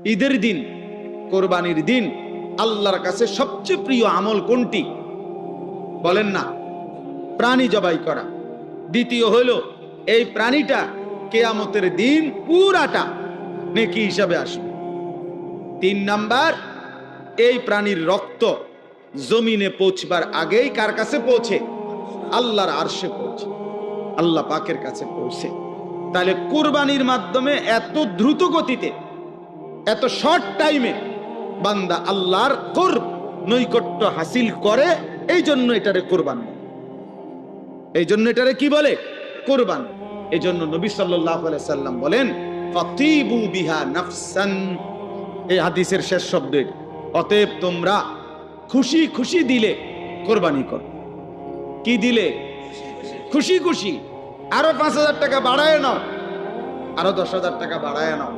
ঈদের দিন, কোরবানির দিন আল্লাহর কাছে সবচেয়ে প্রিয় আমল কোনটি? বলেন না? প্রাণী জবাই করা। দ্বিতীয় হলো এই প্রাণীটা কিয়ামতের দিন পুরাটা নেকি হিসাবে আসবে। 3 নাম্বার, এই প্রাণীর রক্ত জমিনে পৌঁছবার আগেই কার কাছে পৌঁছে? আল্লাহর আরশে পৌঁছে, আল্লাহ পাকের কাছে পৌঁছে। তাহলে কুরবানির মাধ্যমে এত দ্রুত গতিতে, এত শর্ট টাইমে বান্দা আল্লাহর কুরব, নৈকট্য হাসিল করে। এই জন্য এটারে কুরবান, এই জন্য এটারে কি বলে? কুরবান। এই জন্য নবী সাল্লাল্লাহু আলাইহি সাল্লাম বলেন, ফাতিবু বিহা নাফসান। এই হাদিসের শেষ শব্দ। অতএব তোমরা খুশি খুশি দিলে কোরবানি করো। কি দিলে? খুশি খুশি। আরো 5,000 টাকা বাড়ায় নাও, আরো 10,000 টাকা বাড়ায় নাও।